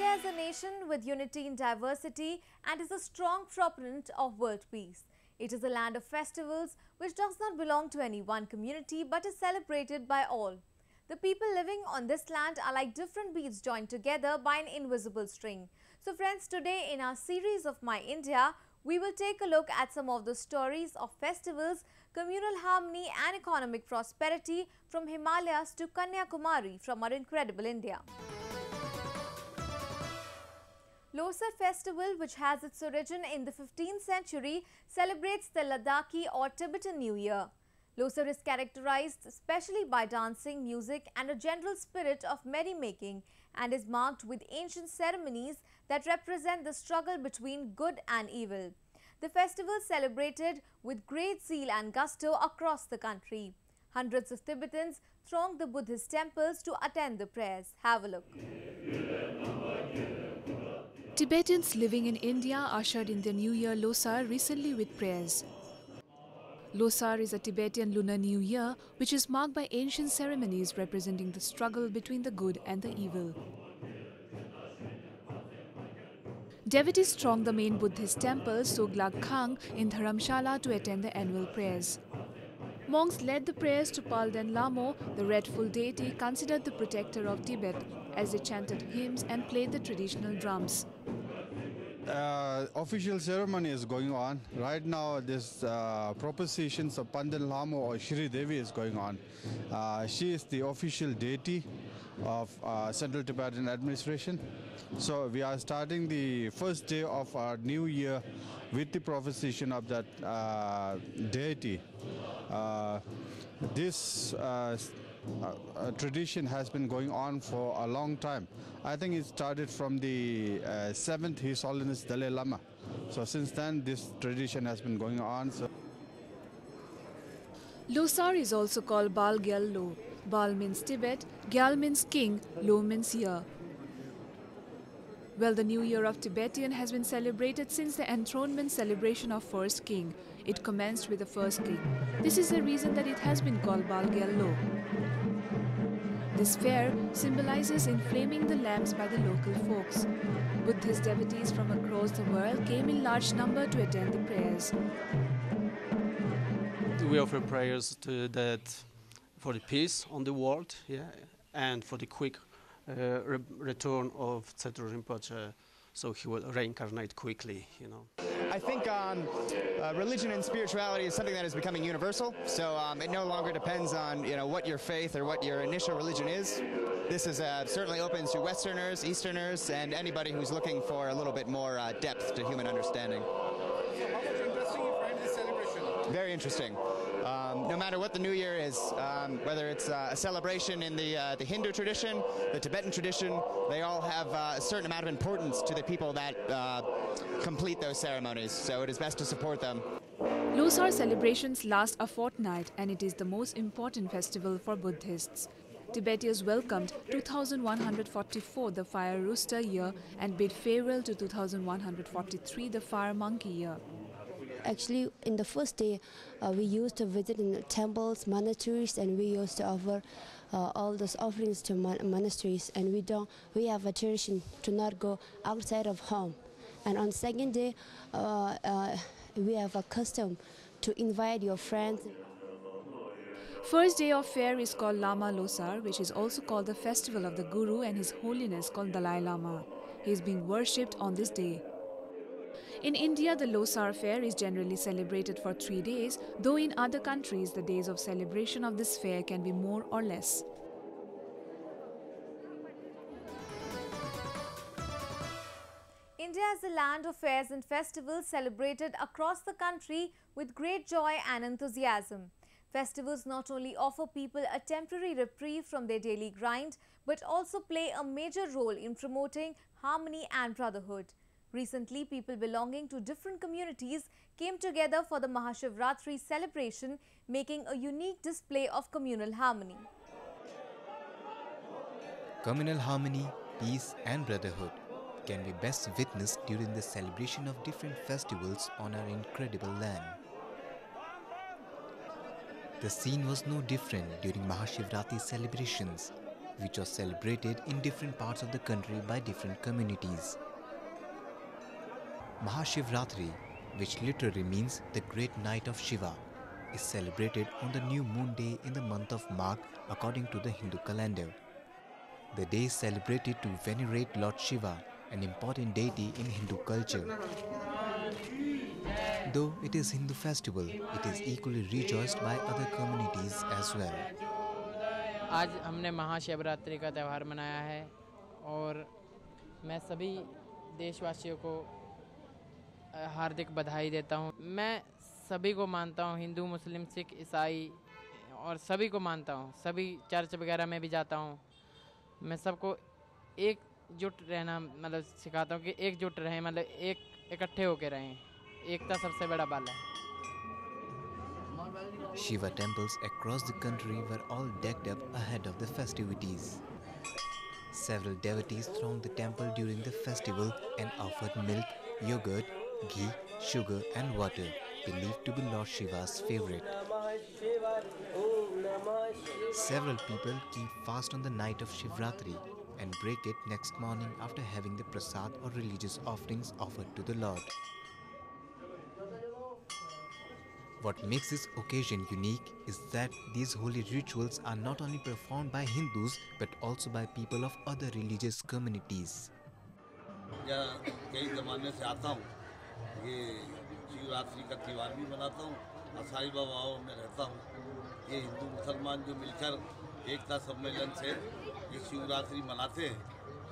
India is a nation with unity in diversity and is a strong proponent of world peace. It is a land of festivals which does not belong to any one community but is celebrated by all. The people living on this land are like different beads joined together by an invisible string. So friends, today in our series of My India, we will take a look at some of the stories of festivals, communal harmony and economic prosperity from Himalayas to Kanyakumari from our incredible India. Losar festival, which has its origin in the 15th century, celebrates the Ladakhi or Tibetan New Year. Losar is characterized especially by dancing, music and a general spirit of merrymaking and is marked with ancient ceremonies that represent the struggle between good and evil. The festival is celebrated with great zeal and gusto across the country. Hundreds of Tibetans throng the Buddhist temples to attend the prayers. Have a look. Tibetans living in India ushered in their New Year Losar recently with prayers. Losar is a Tibetan Lunar New Year which is marked by ancient ceremonies representing the struggle between the good and the evil. Devotees thronged the main Buddhist temple Soglak Khang in Dharamshala to attend the annual prayers. Monks led the prayers to Palden Lamo, the Redful deity considered the protector of Tibet, as they chanted hymns and played the traditional drums. Official ceremony is going on. Right now, this propositions of Pandan Lamo or Shri Devi is going on. She is the official deity of Central Tibetan administration. So we are starting the first day of our new year with the proposition of that deity. This tradition has been going on for a long time. I think it started from the 7th His Holiness Dalai Lama. So since then, this tradition has been going on. Losar is also called Bal Gyal Lo. Bal means Tibet, Gyal means king, Lo means year. Well, the New Year of Tibetan has been celebrated since the enthronement celebration of first king. It commenced with the first king. This is the reason that it has been called Bal Gyal Lo. This fair symbolizes inflaming the lamps by the local folks. Buddhist devotees from across the world came in large number to attend the prayers. We offer prayers for the peace on the world, and for the quick return of Tsetur Rinpoche, so he will reincarnate quickly, I think religion and spirituality is something that is becoming universal, so it no longer depends on what your faith or what your initial religion is. This is certainly open to Westerners, Easterners, and anybody who's looking for a little bit more depth to human understanding. So how much interesting you find this celebration? Very interesting. No matter what the New Year is, whether it's a celebration in the Hindu tradition, the Tibetan tradition, they all have a certain amount of importance to the people that complete those ceremonies, so it is best to support them. Losar celebrations last a fortnight and it is the most important festival for Buddhists. Tibetans welcomed 2144, the fire rooster year, and bid farewell to 2143, the fire monkey year. Actually, in the first day, we used to visit in temples, monasteries, and we used to offer all those offerings to monasteries. And we have a tradition to not go outside of home. And on second day, we have a custom to invite your friends. First day of fair is called Lama Losar, which is also called the festival of the Guru and His Holiness called Dalai Lama. He is being worshipped on this day. In India, the Losar fair is generally celebrated for 3 days, though in other countries, the days of celebration of this fair can be more or less. India is a land of fairs and festivals celebrated across the country with great joy and enthusiasm. Festivals not only offer people a temporary reprieve from their daily grind, but also play a major role in promoting harmony and brotherhood. Recently, people belonging to different communities came together for the Mahashivratri celebration, making a unique display of communal harmony. Communal harmony, peace and brotherhood can be best witnessed during the celebration of different festivals on our incredible land. The scene was no different during Mahashivratri celebrations. which was celebrated in different parts of the country by different communities. Mahashivratri, which literally means the great night of Shiva, is celebrated on the new moon day in the month of Magh according to the Hindu calendar. The day is celebrated to venerate Lord Shiva, an important deity in Hindu culture. Though it is Hindu festival, it is equally rejoiced by other communities as well. आज हमने महाशिवरात्रि का त्यौहार मनाया है और मैं सभी देशवासियों को हार्दिक बधाई देता हूँ। मैं सभी को मानता हूँ, हिंदू, मुस्लिम, सिख, ईसाई और सभी को मानता हूँ। सभी चर्च वगैरह में भी जाता हूँ। मैं सबको एकजुट रहना मतलब सिखाता हूँ कि एकजुट रहें, मतलब इकट्ठे होकर रहें। एकता सबसे बड़ा बल है। Shiva temples across the country were all decked up ahead of the festivities. Several devotees thronged the temple during the festival and offered milk, yogurt, ghee, sugar and water, believed to be Lord Shiva's favorite. Several people keep fast on the night of Shivratri and break it next morning after having the prasad or religious offerings offered to the Lord. What makes this occasion unique is that these holy rituals are not only performed by Hindus but also by people of other religious communities. कई ज़माने से आता हूँ, ये शिवरात्रि का त्यौहार भी मनाता हूँ, असाई बाबाओं में रहता हूँ। ये हिंदू मुसलमान जो मिलकर एकता सम्मेलन से ये शिवरात्रि मनाते हैं,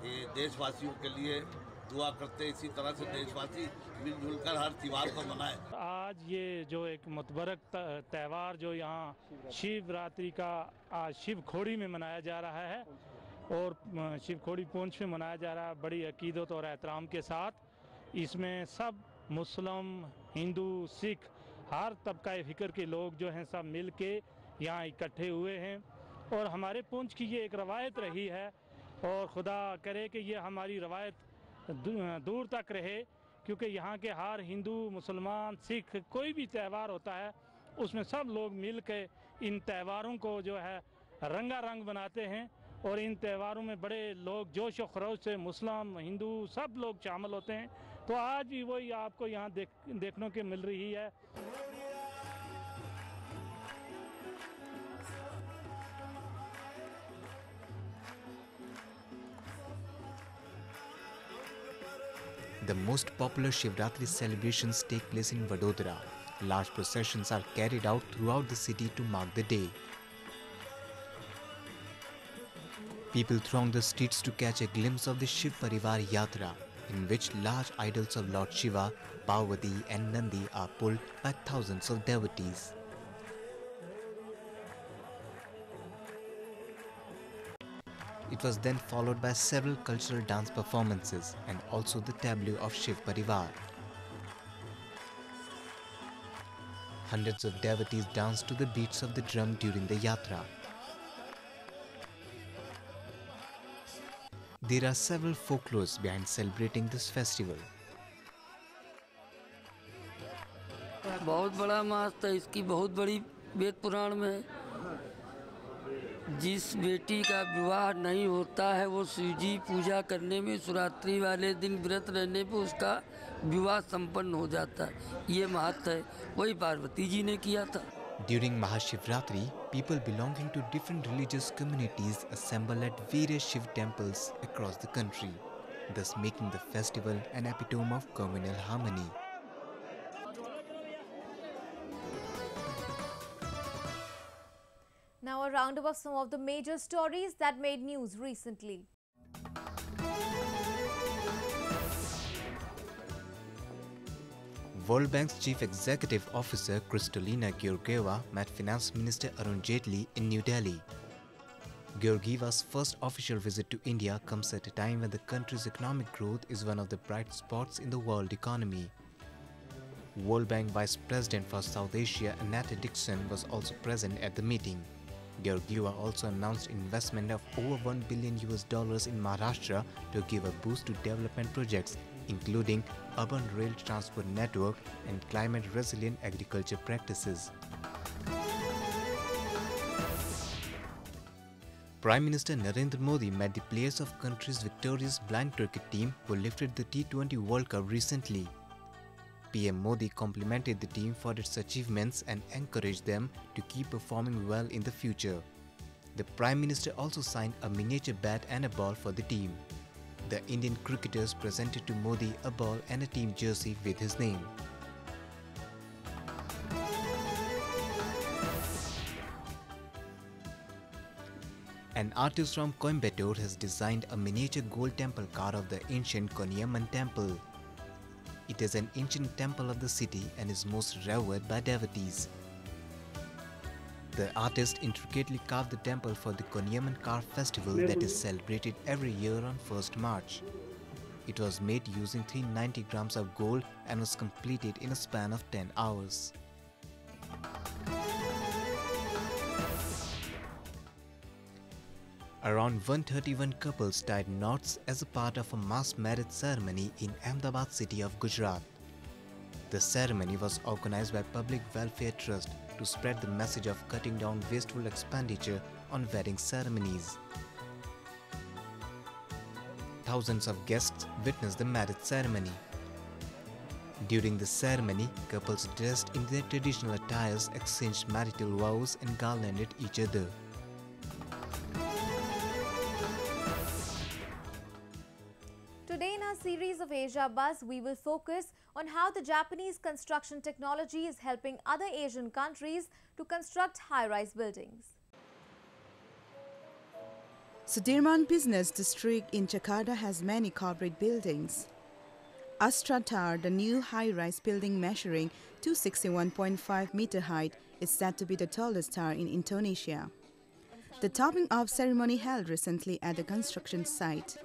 ये देशवासियों के लिए दुआ करते हैं, इसी तरह से देशवासी मिलजुल कर हर त्यौहार को मनाएं। आज ये जो एक मुतबरक त्यौहार जो यहाँ शिवरात्रि का आज शिवखोड़ी में मनाया जा रहा है और शिवखोड़ी पूंछ में मनाया जा रहा है बड़ी अकीदत और एहतराम के साथ। इसमें सब मुस्लिम, हिंदू, सिख, हर तबका फ़िक्र के लोग जो हैं सब मिल के यहाँ इकट्ठे हुए हैं और हमारे पूंछ की ये एक रवायत रही है और खुदा करे कि ये हमारी रवायत दूर तक रहे, क्योंकि यहाँ के हर हिंदू, मुसलमान, सिख कोई भी त्यौहार होता है उसमें सब लोग मिल के इन त्योहारों को जो है रंगारंग बनाते हैं और इन त्योहारों में बड़े लोग जोश और खरोश से मुस्लिम, हिंदू सब लोग शामिल होते हैं। तो आज भी वही आपको यहाँ देखने को मिल रही है। The most popular Shivratri celebrations take place in Vadodara. Large processions are carried out throughout the city to mark the day. People throng the streets to catch a glimpse of the Shiv Parivar Yatra, in which large idols of Lord Shiva, Parvati and Nandi are pulled by thousands of devotees. It was then followed by several cultural dance performances and also the tableau of Shiv Parivar. Hundreds of devotees danced to the beats of the drum during the yatra. There are several folklores behind celebrating this festival. बहुत बड़ा महत्व है इसकी, बहुत बड़ी वेद पुराण में जिस बेटी का विवाह नहीं होता है वो शिवजी पूजा करने में शिवरात्रि वाले दिन व्रत रहने पे उसका विवाह संपन्न हो जाता है। ये महत्व है, वही पार्वती जी ने किया था। During Mahashivratri, people belonging to different religious communities assemble at various Shiv temples across the country, thus making the festival an epitome of communal harmony. Now a roundup of some of the major stories that made news recently. World Bank's Chief Executive Officer Kristalina Georgieva met Finance Minister Arun Jaitley in New Delhi. Georgieva's first official visit to India comes at a time when the country's economic growth is one of the bright spots in the world economy. World Bank Vice President for South Asia Annette Dixon was also present at the meeting. Georgieva also announced investment of over $1 billion in Maharashtra to give a boost to development projects, including urban rail transport network and climate-resilient agriculture practices. Prime Minister Narendra Modi met the players of country's victorious blind cricket team who lifted the T20 World Cup recently. PM Modi complimented the team for its achievements and encouraged them to keep performing well in the future. The Prime Minister also signed a miniature bat and a ball for the team. The Indian cricketers presented to Modi a ball and a team jersey with his name. An artist from Coimbatore has designed a miniature gold temple car of the ancient Konyaman temple. It is an ancient temple of the city and is most revered by devotees. The artist intricately carved the temple for the Konyaman Car Festival that is celebrated every year on 1st March. It was made using 390 grams of gold and was completed in a span of 10 hours. Around 131 couples tied knots as a part of a mass marriage ceremony in Ahmedabad city of Gujarat. The ceremony was organized by Public Welfare Trust to spread the message of cutting down wasteful expenditure on wedding ceremonies. Thousands of guests witnessed the marriage ceremony. During the ceremony, couples dressed in their traditional attires exchanged marital vows and garlanded each other. Today in our series of Asia Buzz, we will focus on how the Japanese construction technology is helping other Asian countries to construct high-rise buildings. Sudirman Business District in Jakarta has many corporate buildings. Astra Tower, the new high-rise building measuring 261.5 meter height, is said to be the tallest tower in Indonesia. The topping off ceremony held recently at the construction site.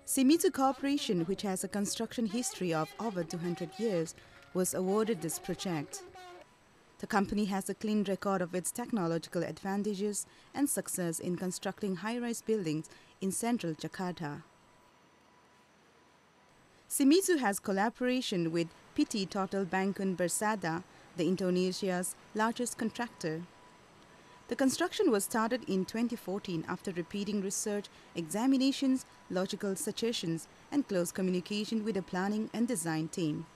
Shimizu Corporation, which has a construction history of over 200 years, was awarded this project. The company has a clean record of its technological advantages and success in constructing high-rise buildings in central Jakarta. Shimizu has collaboration with PT Total Bangun Bersada, the Indonesia's largest contractor. The construction was started in 2014 after repeating research, examinations, logical suggestions, and close communication with the planning and design team.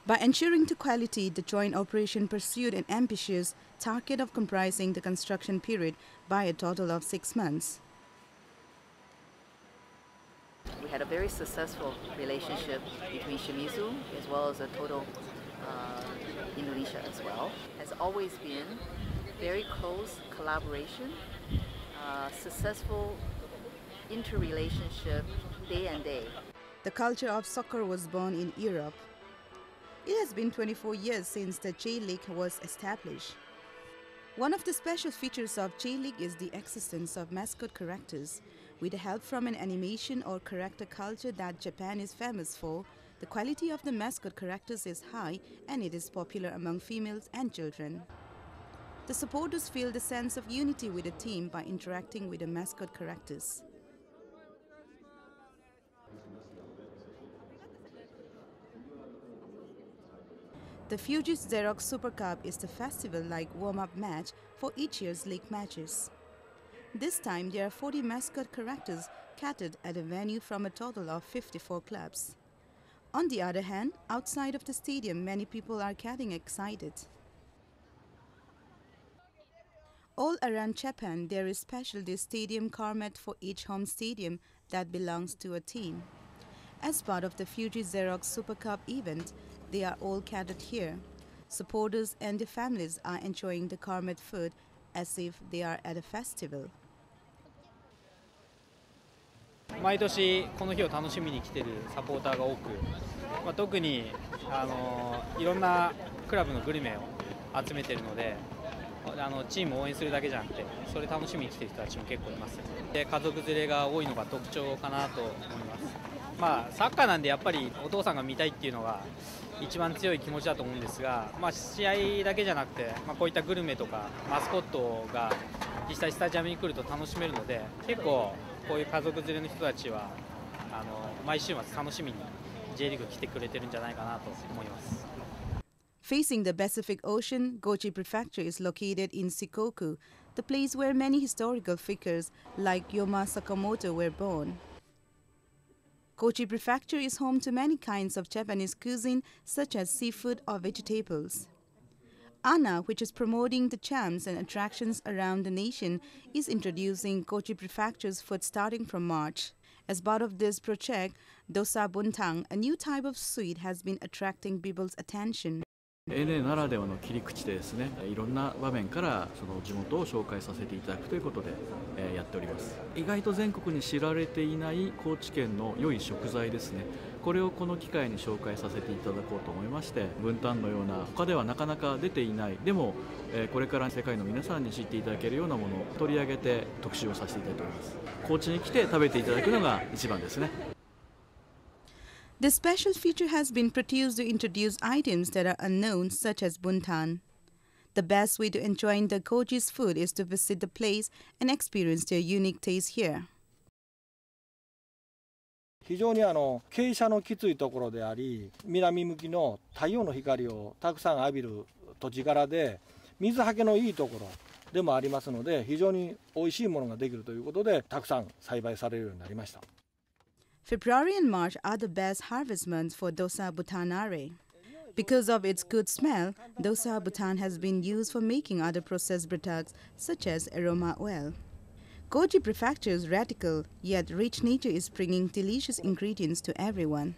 By ensuring the quality, the joint operation pursued an ambitious target of comprising the construction period by a total of 6 months. We had a very successful relationship between Shimizu as well as Total Indonesia as well. Has always been very close collaboration, successful interrelationship day and day. The culture of soccer was born in Europe. It has been 24 years since the J-League was established. One of the special features of J-League is the existence of mascot characters. With the help from an animation or character culture that Japan is famous for, the quality of the mascot characters is high and it is popular among females and children. The supporters feel the sense of unity with the team by interacting with the mascot characters. The Fuji Xerox Super Cup is the festival-like warm-up match for each year's league matches. This time there are 40 mascot characters catered at a venue from a total of 54 clubs. On the other hand, outside of the stadium, many people are getting excited. All around Japan, there is specialty stadium format for each home stadium that belongs to a team. As part of the Fuji Xerox Super Cup event, they are all catered here. Supporters and their families are enjoying the gourmet food as if they are at a festival. 毎年この日を楽しみに来ているサポーターが多く、特にいろんなクラブのグルメを集めているので、チームを応援するだけじゃなくて、それ楽しみに来ている人たちも結構います。で、家族連れが多いのが特徴かなと思います。サッカーなんでやっぱりお父さんが見たいっていうのが一番強い気持ちだと思うんですが、試合だけじゃなくて、こういったグルメとかマスコットが実際スタジアムに来ると楽しめるので、結構こういう家族連れの人たちは毎週末楽しみに J リーグ来てくれてるんじゃないかなと思います。Facing the Pacific Ocean, Kochi Prefecture is located in Shikoku, the place where many historical figures like Yoma Sakamoto were born. Kochi Prefecture is home to many kinds of Japanese cuisine such as seafood or vegetables. ANA, which is promoting the charms and attractions around the nation, is introducing Kochi Prefecture's food starting from March. As part of this project, Dosa Buntang, a new type of sweet, has been attracting people's attention. ANA ならではの切り口でですね、いろんな場面からその地元を紹介させていただくということで、やっております。意外と全国に知られていない高知県の良い食材ですね。これをこの機会に紹介させていただこうと思いまして、ブンタンのような他ではなかなか出ていない、でも、これから世界の皆さんに知っていただけるようなものを取り上げて特集をさせていただいております。高知に来て食べていただくのが一番ですね。The special feature has been produced to introduce items that are unknown, such as buntan. The best way to enjoy the Kochi's food is to visit the place and experience their unique taste here. 非常に傾斜のきついところであり、南向きの太陽の光をたくさん浴びる土地柄で、水はけのいいところでもありますので、非常に美味しいものができるということで、たくさん栽培されるようになりました。February and March are the best harvest months for Dosa Butanare. Because of its good smell, Dosa Butan has been used for making other processed products such as aroma oil. Kochi Prefecture's radical yet rich nature is bringing delicious ingredients to everyone.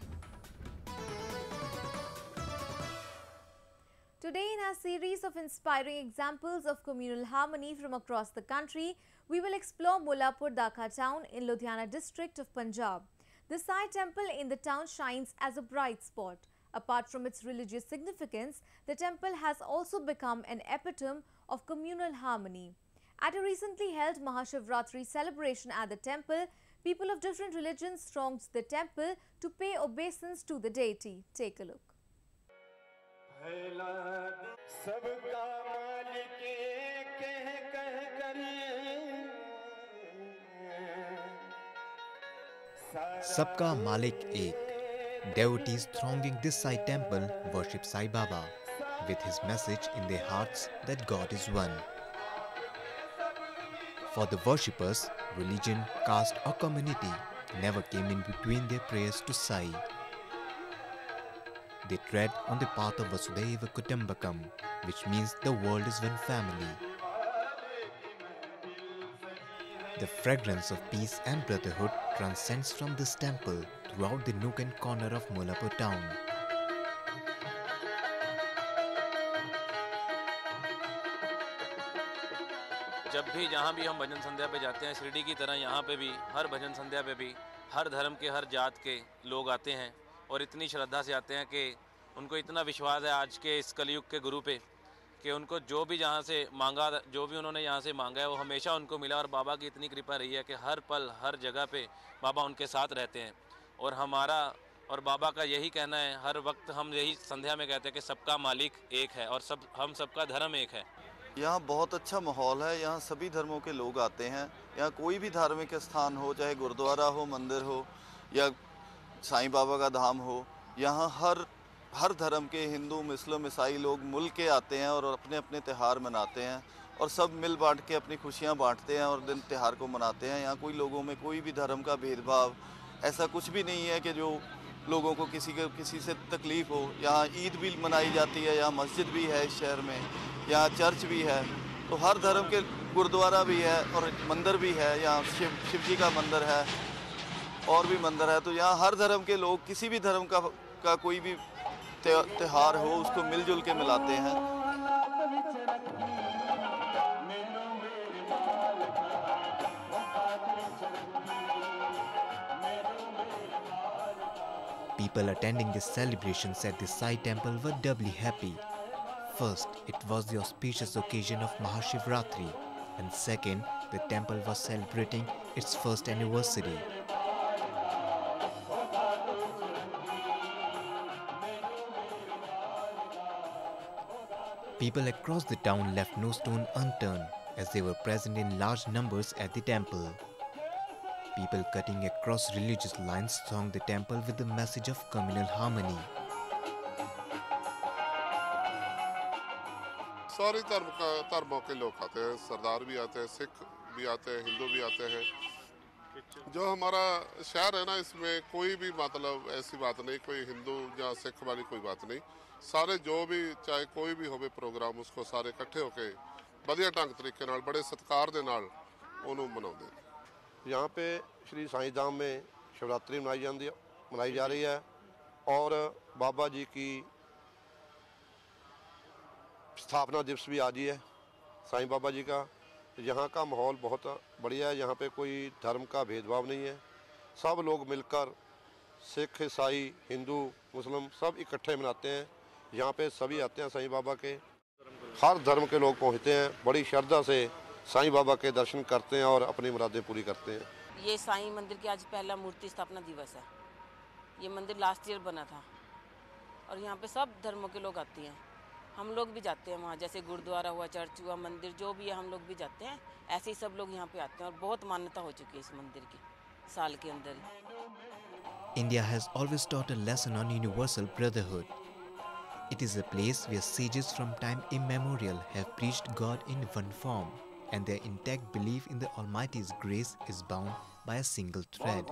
Today, in our series of inspiring examples of communal harmony from across the country, we will explore Mullapur Dakha town in Ludhiana district of Punjab. The Sai temple in the town shines as a bright spot. Apart from its religious significance, the temple has also become an epitome of communal harmony. At a recently held Mahashivratri celebration at the temple, people of different religions thronged the temple to pay obeisance to the deity. Take a look. Sabka Malik Ek. Devotees thronging this Sai temple worship Sai Baba with his message in their hearts that God is one. For the worshippers, religion, caste or community never came in between their prayers to Sai. They tread on the path of Vasudhaiva Kutumbakam, which means the world is one family. The fragrance of peace and brotherhood transcends from this temple throughout the nook and corner of Mullapur town. जब भी जहाँ भी हम भजन संध्या पे जाते हैं, शिरडी की तरह यहाँ पे भी हर भजन संध्या पे भी हर धर्म के हर जात के लोग आते हैं और इतनी श्रद्धा से आते हैं कि उनको इतना विश्वास है आज के इस कलयुग के गुरु पे कि उनको जो भी जहाँ से मांगा, जो भी उन्होंने यहाँ से मांगा है वो हमेशा उनको मिला। और बाबा की इतनी कृपा रही है कि हर पल हर जगह पे बाबा उनके साथ रहते हैं। और हमारा और बाबा का यही कहना है, हर वक्त हम यही संध्या में कहते हैं कि सबका मालिक एक है और हम सबका धर्म एक है। यहाँ बहुत अच्छा माहौल है। यहाँ सभी धर्मों के लोग आते हैं। यहाँ कोई भी धार्मिक स्थान हो, चाहे गुरुद्वारा हो, मंदिर हो या साईं बाबा का धाम हो, यहाँ हर धर्म के हिंदू, मुस्लिम, ईसाई लोग मिल के आते हैं और अपने अपने त्यौहार मनाते हैं और सब मिल बांट के अपनी खुशियाँ बांटते हैं और दिन त्यौहार को मनाते हैं। यहाँ कोई लोगों में कोई भी धर्म का भेदभाव ऐसा कुछ भी नहीं है कि जो लोगों को किसी से तकलीफ़ हो। यहाँ ईद भी मनाई जाती है, यहाँ मस्जिद भी है इस शहर में, यहाँ चर्च भी है, तो हर धर्म के गुरुद्वारा भी है और मंदिर भी है। यहाँ शिव जी का मंदिर है और भी मंदिर है। तो यहाँ हर धर्म के लोग किसी भी धर्म का कोई भी त्यौहार हो उसको मिलजुल के मिलाते हैं। People attending the celebrations at the Sai temple were doubly happy. First, it was the auspicious occasion of Mahashivratri, and second, the temple was celebrating its first anniversary. People across the town left no stone unturned as they were present in large numbers at the temple. People cutting across religious lines thronged the temple with the message of communal harmony. सारे धर्मों के लोग आते हैं, सरदार भी आते हैं, सिख भी आते हैं, हिंदू भी आते हैं। जो हमारा शहर है ना, इसमें कोई भी मतलब ऐसी बात नहीं, कोई हिंदू या सिख वाली कोई बात नहीं। सारे जो भी चाहे कोई भी होवे प्रोग्राम, उसको सारे इकट्ठे होके बढ़िया ढंग तरीके नाल बड़े सत्कार दे नाल उन्होंने मनाते। यहाँ पे श्री साईं धाम में शिवरात्रि मनाई जा रही है और बाबा जी की स्थापना दिवस भी आज ही है, साईं बाबा जी का। यहाँ का माहौल बहुत बढ़िया है, यहाँ पे कोई धर्म का भेदभाव नहीं है। सब लोग मिलकर सिख, ईसाई, हिंदू, मुस्लिम सब इकट्ठे मनाते हैं। यहाँ पे सभी आते हैं साईं बाबा के, हर धर्म के लोग पहुँचते हैं, बड़ी श्रद्धा से साईं बाबा के दर्शन करते हैं और अपनी मुरादें पूरी करते हैं। ये साईं मंदिर की आज पहला मूर्ति स्थापना दिवस है। ये मंदिर लास्ट ईयर बना था और यहाँ पे सब धर्मों के लोग आते हैं। हम लोग भी जाते हैं वहाँ, जैसे गुरुद्वारा हुआ, चर्च हुआ, मंदिर जो भी है हम लोग भी जाते हैं। ऐसे ही सब लोग यहाँ पे आते हैं और बहुत मान्यता हो चुकी है इस मंदिर की साल के अंदर ही। India has always taught a lesson on universal brotherhood. It is a place where sages from time immemorial have preached God in one form, and their intact belief in the Almighty's grace is bound by a single thread.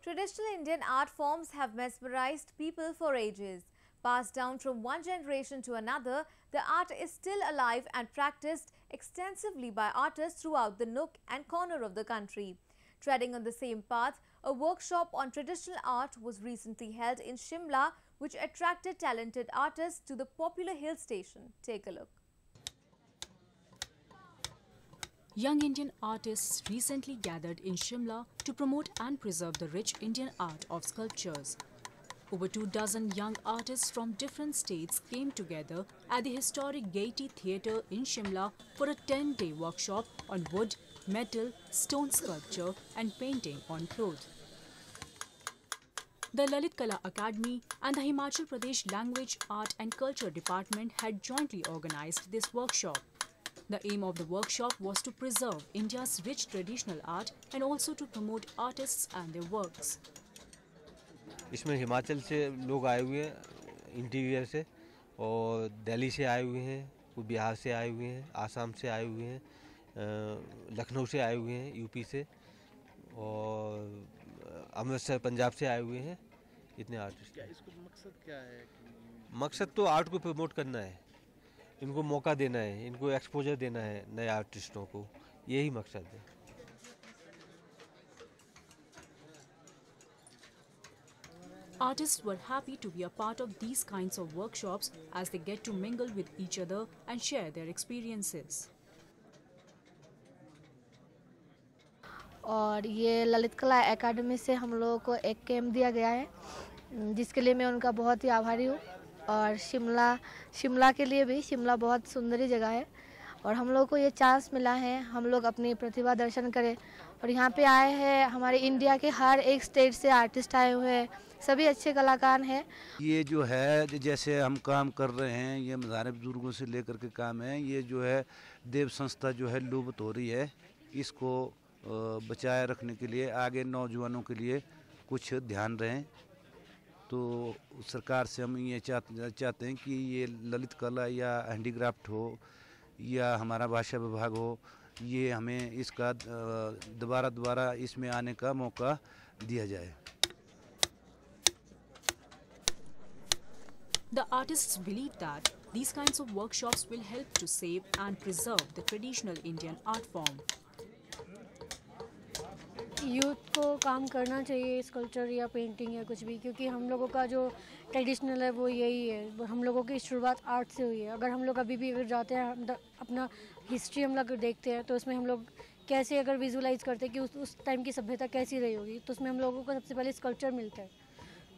Traditional Indian art forms have mesmerized people for ages. Passed down from one generation to another, the art is still alive and practiced extensively by artists throughout the nook and corner of the country. Treading on the same path, a workshop on traditional art was recently held in Shimla, which attracted talented artists to the popular hill station. Take a look. Young Indian artists recently gathered in Shimla to promote and preserve the rich Indian art of sculptures. Over 24 young artists from different states came together at the historic Gaiety Theatre in Shimla for a 10-day workshop on wood, metal, stone sculpture and painting on cloth. The Lalit Kala Academy and the Himachal Pradesh Language, Art and Culture Department had jointly organized this workshop. The aim of the workshop was to preserve India's rich traditional art and also to promote artists and their works. इसमें हिमाचल से लोग आए हुए हैं interior से, और दिल्ली से आए हुए हैं, कोई बिहार से आए हुए हैं, आसाम से आए हुए हैं, लखनऊ से आए हुए हैं, यूपी से, और अमृतसर पंजाब से आए हुए हैं। इतने आर्टिस्ट। क्या इसको मकसद क्या है? मकसद तो आर्ट को प्रमोट करना है, इनको मौका देना है, इनको एक्सपोजर देना है नए आर्टिस्टों को, यही मकसद है। Artists were happy to be a part of these kinds of workshops as they get to mingle with each other and share their experiences. और ये ललित कला एकेडमी से हम लोगों को एक कैंप दिया गया है, जिसके लिए मैं उनका बहुत ही आभारी हूँ। और शिमला के लिए भी, शिमला बहुत सुंदरी जगह है और हम लोगों को ये चांस मिला है हम लोग अपनी प्रतिभा दर्शन करें। और यहाँ पे आए हैं हमारे इंडिया के हर एक स्टेट से आर्टिस्ट आए हुए हैं, सभी अच्छे कलाकार हैं। ये जो है जैसे हम काम कर रहे हैं, ये मज़ारे बुजुर्गों से लेकर के काम है, ये जो है देव संस्था जो है लुप्त हो रही है, इसको बचाए रखने के लिए आगे नौजवानों के लिए कुछ ध्यान रहें। तो सरकार से हम ये चाहते हैं कि ये ललित कला या हैंडीक्राफ्ट हो या हमारा भाषा विभाग हो, ये हमें इसका दोबारा इसमें आने का मौका दिया जाए। The artists believe that these kinds of workshops will help to save and preserve the traditional Indian art form. Youth को काम करना चाहिए स्कल्पचर या पेंटिंग या कुछ भी, क्योंकि हम लोगों का जो ट्रेडिशनल है वो यही है। हम लोगों की शुरुआत आर्ट से हुई है। अगर हम लोग अभी भी अगर जाते हैं अपना हिस्ट्री हम लोग देखते हैं तो उसमें हम लोग कैसे अगर विजुलाइज करते हैं कि उस टाइम की सभ्यता कैसी रही होगी, तो उसमें हम लोगों को सबसे पहले स्कल्पचर मिलता है।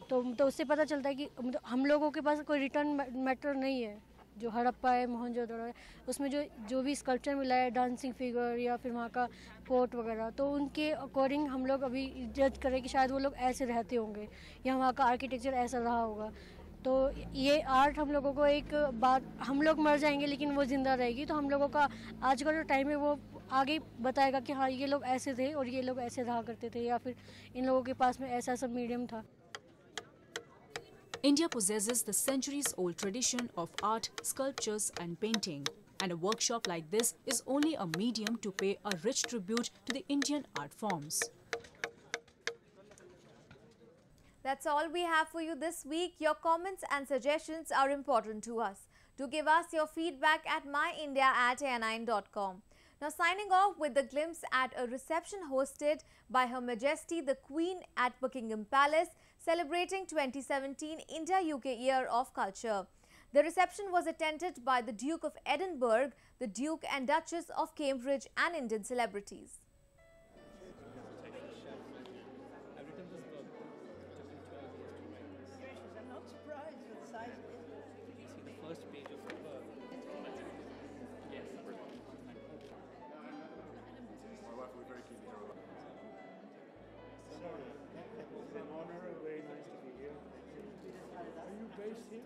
तो उससे पता चलता है कि हम लोगों के पास कोई रिटर्न मैटर नहीं है। जो हड़प्पा है, मोहनजोदड़ो है, उसमें जो भी स्कल्पचर मिला है, डांसिंग फिगर या फिर वहाँ का पोर्ट वगैरह, तो उनके अकॉर्डिंग हम लोग अभी जज करें कि शायद वो लोग ऐसे रहते होंगे या वहाँ का आर्किटेक्चर ऐसा रहा होगा। तो ये आर्ट हम लोगों को एक बात, हम लोग मर जाएंगे लेकिन वो ज़िंदा रहेगी, तो हम लोगों का आज का जो टाइम है वो आगे बताएगा कि हाँ ये लोग ऐसे थे और ये लोग ऐसे रहा करते थे, या फिर इन लोगों के पास में ऐसा सब मीडियम था। India possesses the centuries-old tradition of art, sculptures and painting. And a workshop like this is only a medium to pay a rich tribute to the Indian art forms. That's all we have for you this week. Your comments and suggestions are important to us. Do give us your feedback at myindia@air9.com. Now signing off with a glimpse at a reception hosted by Her Majesty the Queen at Buckingham Palace, celebrating 2017 India-UK Year of Culture. The reception was attended by the Duke of Edinburgh, the Duke and Duchess of Cambridge and Indian celebrities. Based here?